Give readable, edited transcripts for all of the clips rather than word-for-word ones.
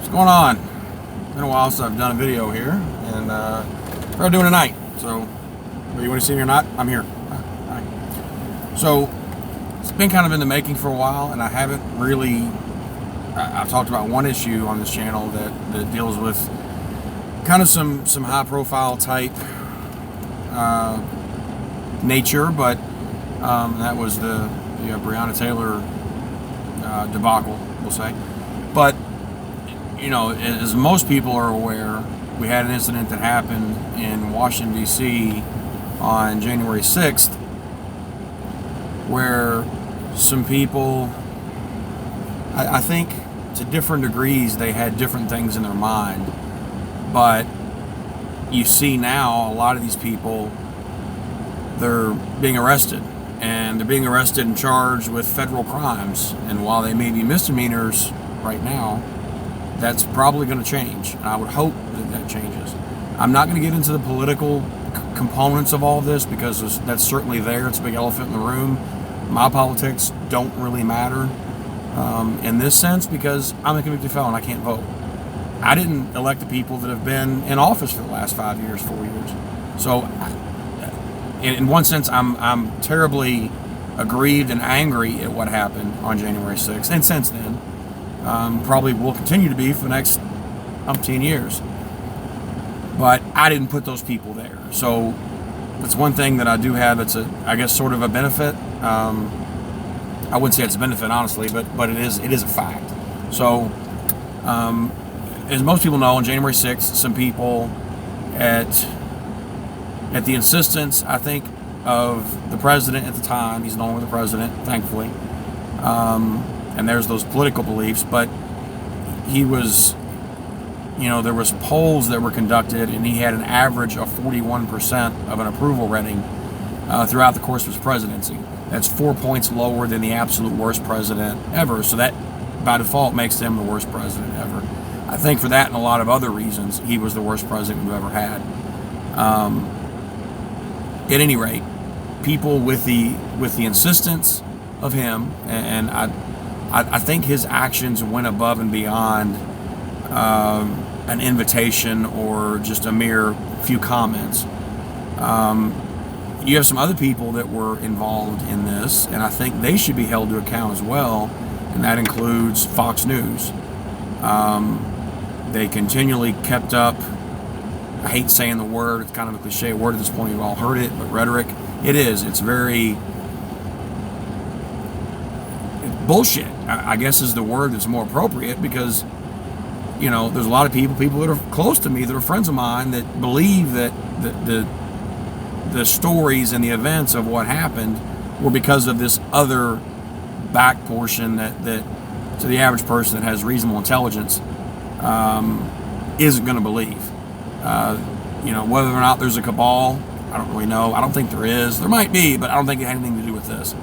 What's going on? Been a while since I've done a video here, and we're doing tonight. So, whether you want to see me or not, I'm here. Hi. So, it's been kind of in the making for a while, and I haven't really. I've talked about one issue on this channel that deals with kind of some high-profile type nature, but that was the Breonna Taylor debacle, we'll say. But you know, as most people are aware, we had an incident that happened in Washington, D.C. on January 6th, where some people, I think to different degrees, they had different things in their mind. But you see now, a lot of these people, they're being arrested. And they're being arrested and charged with federal crimes. And while they may be misdemeanors right now, that's probably going to change. And I would hope that changes. I'm not going to get into the political components of all of this because that's certainly there. It's a big elephant in the room. My politics don't really matter in this sense because I'm a convicted felon. I can't vote. I didn't elect the people that have been in office for the last 5 years, 4 years. So in one sense, I'm terribly aggrieved and angry at what happened on January 6th. And since then, probably will continue to be for the next umpteen years. But I didn't put those people there. So that's one thing that I do have. It's I guess, sort of a benefit. I wouldn't say it's a benefit, honestly, but it is a fact. So, as most people know, on January 6th, some people at the insistence, I think, of the president at the time, he's no longer the president, thankfully, and there's those political beliefs, but he was, there was polls that were conducted, and he had an average of 41% of an approval rating throughout the course of his presidency. That's 4 points lower than the absolute worst president ever, so that, by default, makes him the worst president ever. I think for that and a lot of other reasons, he was the worst president we've ever had. At any rate, people with the insistence of him, and I think his actions went above and beyond an invitation or just a mere few comments. You have some other people that were involved in this, and I think they should be held to account as well, and that includes Fox News. They continually kept up, I hate saying the word, it's kind of a cliche word at this point, you've all heard it, but rhetoric. It is. It's very bullshit, I guess is the word that's more appropriate, because there's a lot of people that are close to me, that are friends of mine, that believe that the stories and the events of what happened were because of this other back portion that to the average person that has reasonable intelligence isn't going to believe. Whether or not there's a cabal, I don't really know. I don't think there is. There might be, but I don't think it had anything to do with this.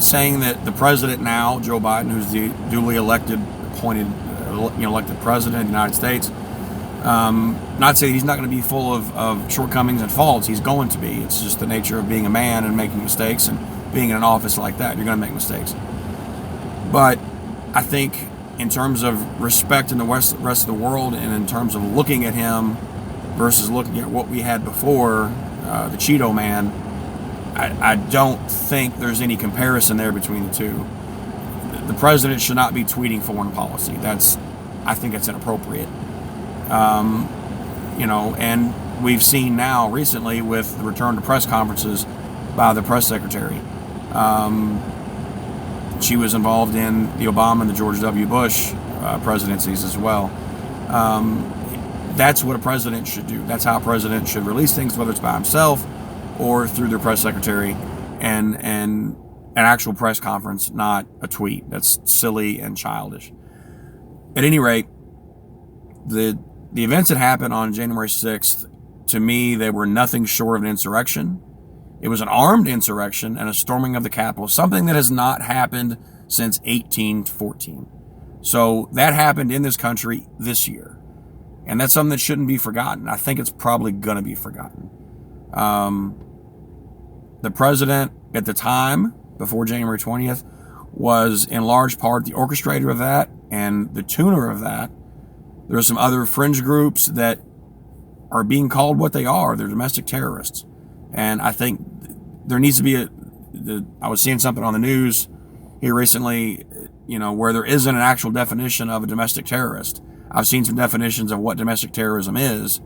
Saying that the president now, Joe Biden, who's the duly elected president of the United States, not saying he's not going to be full of shortcomings and faults. He's going to be. It's just the nature of being a man and making mistakes, and being in an office like that, you're going to make mistakes. But I think in terms of respect in the rest of the world, and in terms of looking at him versus looking at what we had before, the Cheeto Man, I don't think there's any comparison there between the two. The president should not be tweeting foreign policy. I think it's inappropriate. And we've seen now recently with the return to press conferences by the press secretary. She was involved in the Obama and the George W. Bush presidencies as well. That's what a president should do. That's how a president should release things, whether it's by himself or through their press secretary, and an actual press conference, not a tweet. That's silly and childish. At any rate, the events that happened on January 6th, to me, they were nothing short of an insurrection. It was an armed insurrection and a storming of the Capitol, something that has not happened since 1814. So that happened in this country this year. And that's something that shouldn't be forgotten. I think it's probably going to be forgotten. The president at the time, before January 20th, was in large part the orchestrator of that and the tuner of that. There are some other fringe groups that are being called what they are. They're domestic terrorists. And I think there needs to be I was seeing something on the news here recently, where there isn't an actual definition of a domestic terrorist. I've seen some definitions of what domestic terrorism is.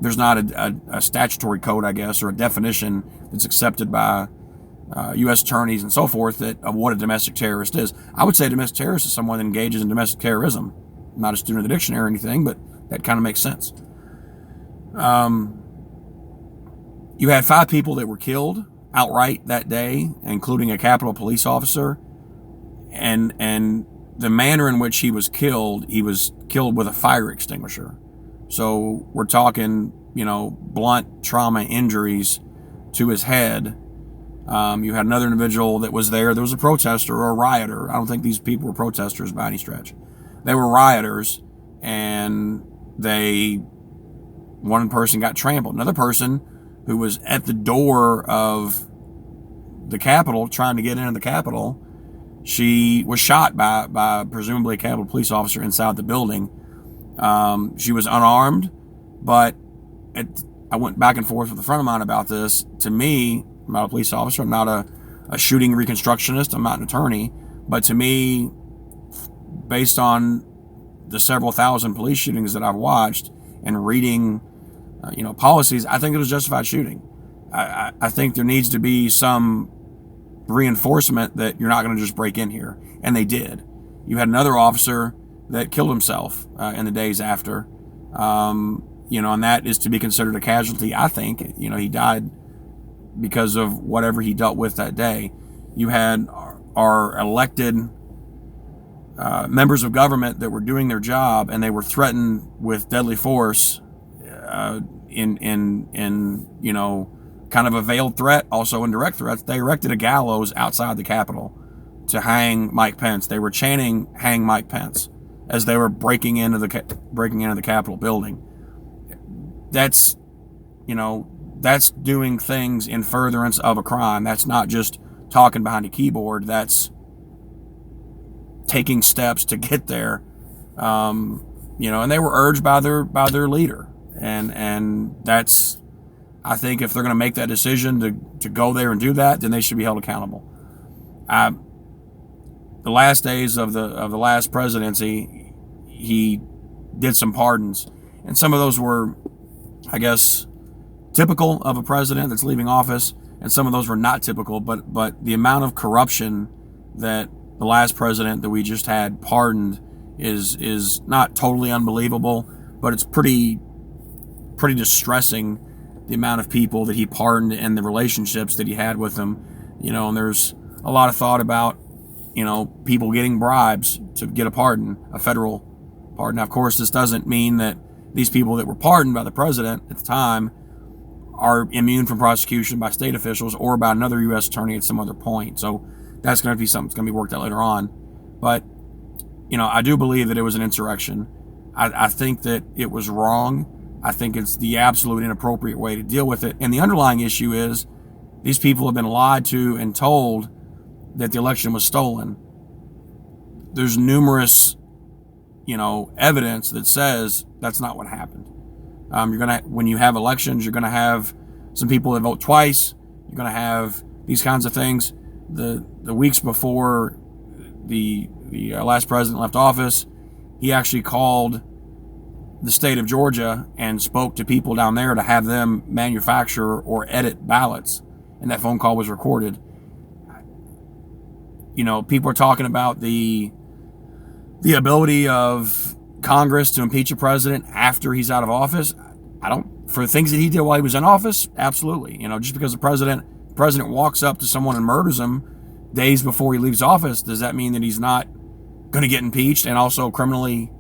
There's not a statutory code, I guess, or a definition that's accepted by U.S. attorneys and so forth of what a domestic terrorist is. I would say a domestic terrorist is someone that engages in domestic terrorism. I'm not a student of the dictionary or anything, but that kind of makes sense. You had 5 people that were killed outright that day, including a Capitol police officer. And the manner in which he was killed with a fire extinguisher. So we're talking, blunt trauma injuries to his head. You had another individual that was there. There was a protester or a rioter. I don't think these people were protesters by any stretch. They were rioters, and one person got trampled. Another person who was at the door of the Capitol trying to get into the Capitol, she was shot by presumably a Capitol police officer inside the building. She was unarmed, but I went back and forth with a friend of mine about this. To me, I'm not a police officer. I'm not a shooting reconstructionist. I'm not an attorney. But to me, based on the several thousand police shootings that I've watched and reading, policies, I think it was justified shooting. I think there needs to be some reinforcement that you're not going to just break in here. And they did. You had another officer that killed himself in the days after, and that is to be considered a casualty, I think. He died because of whatever he dealt with that day. You had our elected members of government that were doing their job, and they were threatened with deadly force in kind of a veiled threat, also indirect threats. They erected a gallows outside the Capitol to hang Mike Pence. They were chanting "Hang Mike Pence" as they were breaking into the Capitol building. That's doing things in furtherance of a crime. That's not just talking behind a keyboard. That's taking steps to get there. And they were urged by their leader. And that's, I think, if they're going to make that decision to go there and do that, then they should be held accountable. The last days of the last presidency, he did some pardons, and some of those were, I guess, typical of a president that's leaving office, and some of those were not typical. But the amount of corruption that the last president that we just had pardoned is not totally unbelievable, but it's pretty distressing, the amount of people that he pardoned and the relationships that he had with them. And there's a lot of thought about, people getting bribes to get a pardon, a federal pardon. Now, of course, this doesn't mean that these people that were pardoned by the president at the time are immune from prosecution by state officials or by another U.S. attorney at some other point. So that's going to be something that's going to be worked out later on. But, I do believe that it was an insurrection. I think that it was wrong. I think it's the absolute inappropriate way to deal with it. And the underlying issue is these people have been lied to and told that the election was stolen. There's numerous, evidence that says that's not what happened. When you have elections, you're gonna have some people that vote twice. You're gonna have these kinds of things. The weeks before the last president left office, he actually called the state of Georgia and spoke to people down there to have them manufacture or edit ballots, and that phone call was recorded. People are talking about the ability of Congress to impeach a president after he's out of office. For the things that he did while he was in office, absolutely. Just because the president walks up to someone and murders him days before he leaves office, does that mean that he's not going to get impeached and also criminally,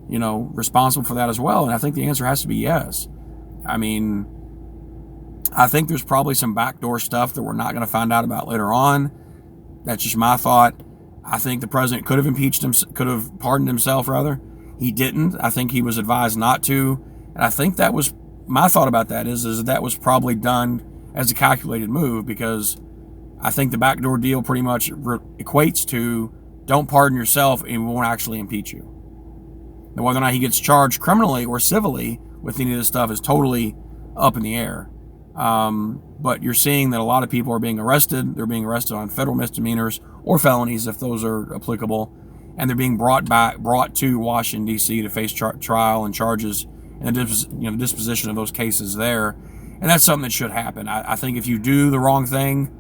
responsible for that as well? And I think the answer has to be yes. I think there's probably some backdoor stuff that we're not going to find out about later on. That's just my thought. I think the president could have impeached him, could have pardoned himself, rather. He didn't. I think he was advised not to. And I think that was, my thought about that is that was probably done as a calculated move, because I think the backdoor deal pretty much equates to don't pardon yourself and we won't actually impeach you. Now, whether or not he gets charged criminally or civilly with any of this stuff is totally up in the air. But you're seeing that a lot of people are being arrested. They're being arrested on federal misdemeanors or felonies, if those are applicable, and they're being brought to Washington, D.C. to face trial and charges and the disposition of those cases there. And that's something that should happen. I think if you do the wrong thing,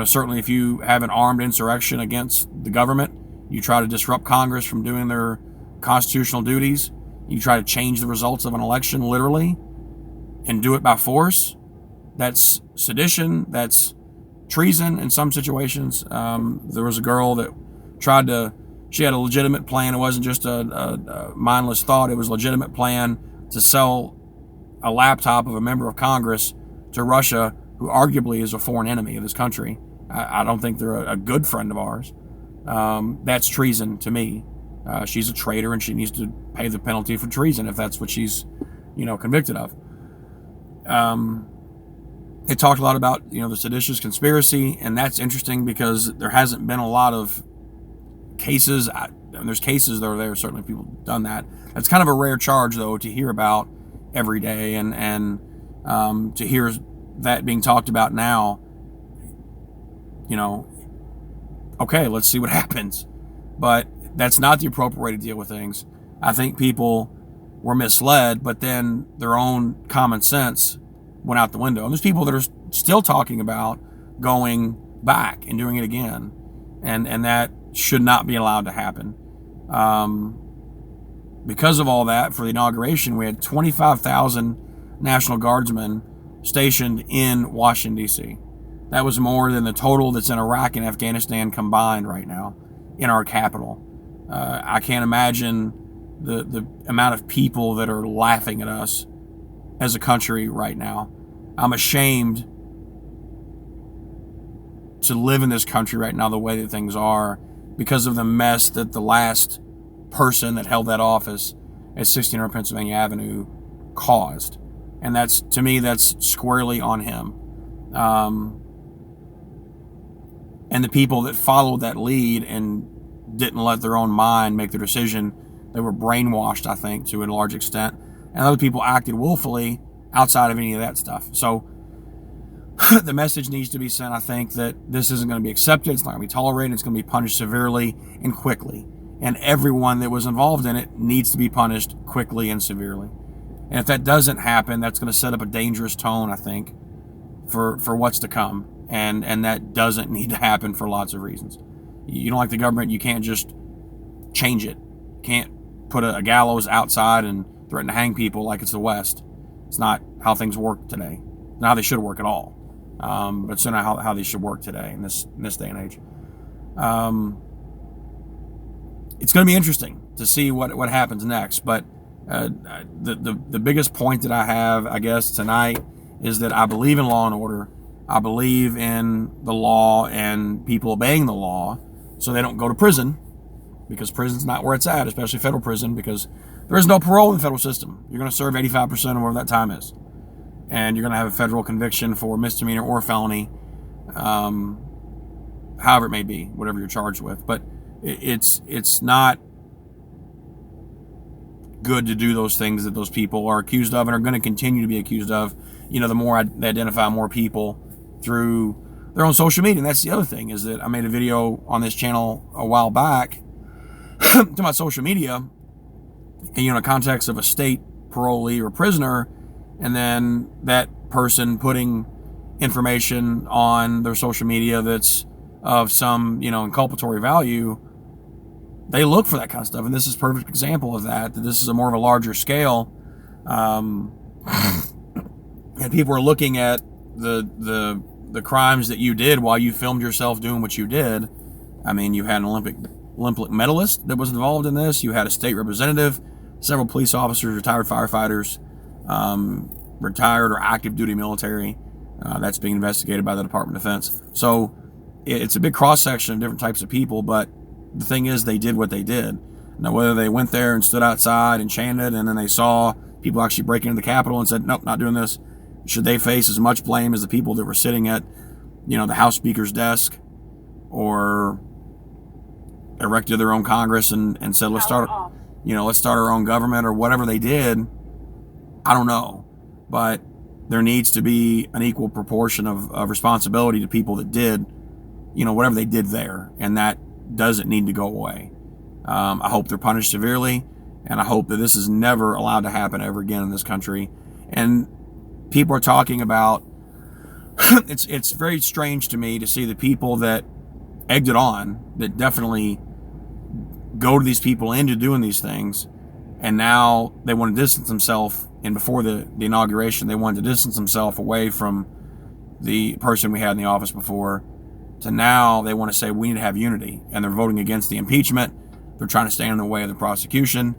certainly if you have an armed insurrection against the government, you try to disrupt Congress from doing their constitutional duties, you try to change the results of an election literally and do it by force, that's sedition, that's treason in some situations. There was a girl that she had a legitimate plan. It wasn't just a mindless thought. It was a legitimate plan to sell a laptop of a member of Congress to Russia, who arguably is a foreign enemy of this country. I don't think they're a good friend of ours. That's treason to me. She's a traitor and she needs to pay the penalty for treason if that's what she's, convicted of. It talked a lot about, the seditious conspiracy, and that's interesting because there hasn't been a lot of cases. There's cases that are there. Certainly people have done that. That's kind of a rare charge, though, to hear about every day, and to hear that being talked about now. Okay, let's see what happens. But that's not the appropriate way to deal with things. I think people were misled, but then their own common sense went out the window. And there's people that are still talking about going back and doing it again. And that should not be allowed to happen. Because of all that, for the inauguration, we had 25,000 National Guardsmen stationed in Washington, D.C. That was more than the total that's in Iraq and Afghanistan combined right now in our capital. I can't imagine the amount of people that are laughing at us as a country right now. I'm ashamed to live in this country right now the way that things are because of the mess that the last person that held that office at 1600 Pennsylvania Avenue caused. And that's, to me, that's squarely on him. And the people that followed that lead and didn't let their own mind make their decision, they were brainwashed, I think, to a large extent. And other people acted willfully outside of any of that stuff. So the message needs to be sent, I think, that this isn't going to be accepted, it's not going to be tolerated, it's going to be punished severely and quickly. And everyone that was involved in it needs to be punished quickly and severely. And if that doesn't happen, that's going to set up a dangerous tone, I think, for what's to come. And that doesn't need to happen for lots of reasons. You don't like the government, you can't just change it. You can't put a gallows outside and threaten to hang people like it's the West. It's not how things work today. Not how they should work at all. But it's not how they should work today in this day and age. It's going to be interesting to see what happens next. But the biggest point that I have, I guess, tonight is that I believe in law and order. I believe in the law and people obeying the law so they don't go to prison, because prison's not where it's at, especially federal prison, because there is no parole in the federal system. You're going to serve 85% of whatever that time is. And you're going to have a federal conviction for misdemeanor or felony, however it may be, whatever you're charged with. But it's not good to do those things that those people are accused of and are going to continue to be accused of. The more they identify more people through their own social media. And that's the other thing, is that I made a video on this channel a while back to my social media, and in the context of a state parolee or prisoner, and then that person putting information on their social media that's of some, inculpatory value. They look for that kind of stuff, and this is a perfect example of that this is a more of a larger scale. And people are looking at the crimes that you did while you filmed yourself doing what you did. I mean, you had an Olympic medalist that was involved in this. You had a state representative, several police officers, retired firefighters, retired or active duty military. That's being investigated by the Department of Defense. So it's a big cross section of different types of people, but the thing is, they did what they did. Now, whether they went there and stood outside and chanted, and then they saw people actually breaking into the Capitol and said, nope, not doing this, should they face as much blame as the people that were sitting at the House Speaker's desk or erected their own Congress and said, let's start our own government or whatever they did. I don't know. But there needs to be an equal proportion of responsibility to people that did, whatever they did there. And that doesn't need to go away. I hope they're punished severely, and I hope that this is never allowed to happen ever again in this country. And people are talking about, it's very strange to me to see the people that egged it on, that definitely go to these people into doing these things, and now they want to distance themselves. And before the inauguration, they wanted to distance themselves away from the person we had in the office before, to now they want to say we need to have unity, and they're voting against the impeachment. They're trying to stand in the way of the prosecution.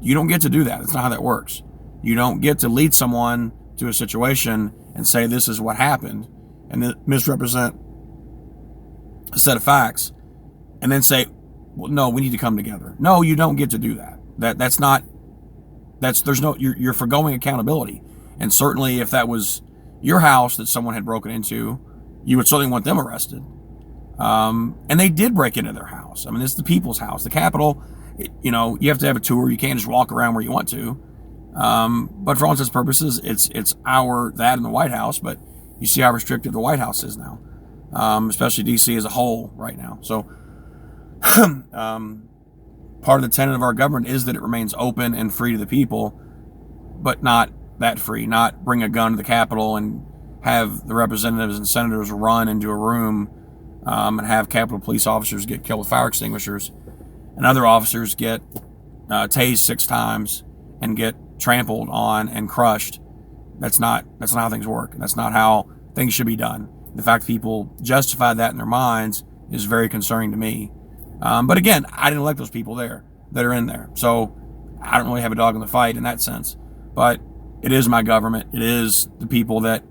You don't get to do that. That's not how that works. You don't get to lead someone to a situation and say this is what happened and misrepresent a set of facts and then say, well, no, we need to come together. No, you don't get to do that. You're forgoing accountability. And certainly if that was your house that someone had broken into, you would certainly want them arrested. And they did break into their house. I mean, this is the people's house, the Capitol. You have to have a tour. You can't just walk around where you want to. But for all intents and purposes, it's that and the White House. But you see how restrictive the White House is now, especially D.C. as a whole right now. So part of the tenet of our government is that it remains open and free to the people, but not that free. Not bring a gun to the Capitol and have the representatives and senators run into a room and have Capitol Police officers get killed with fire extinguishers, and other officers get tased 6 times and get trampled on and crushed. That's not how things work. That's not how things should be done. The fact that people justify that in their minds is very concerning to me. But again, I didn't elect those people that are in there, so I don't really have a dog in the fight in that sense. But it is my government. It is the people that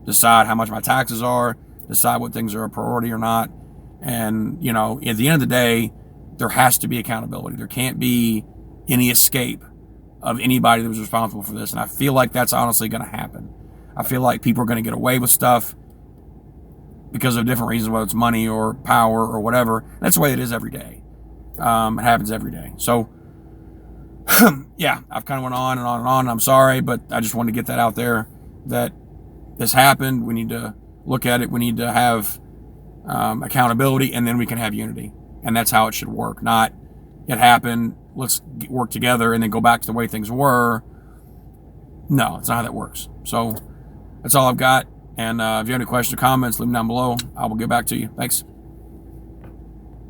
decide how much my taxes are, decide what things are a priority or not. And, at the end of the day, there has to be accountability. There can't be any escape of anybody that was responsible for this. And I feel like that's honestly going to happen. I feel like people are going to get away with stuff because of different reasons, whether it's money or power or whatever. That's the way it is every day. It happens every day. So, yeah, I've kind of went on and on and on. I'm sorry, but I just wanted to get that out there that this happened. We need to look at it. We need to have accountability, and then we can have unity. And that's how it should work. Not, it happened, let's work together and then go back to the way things were. No, it's not how that works. So that's all I've got. And if you have any questions or comments, leave them down below. I will get back to you. Thanks.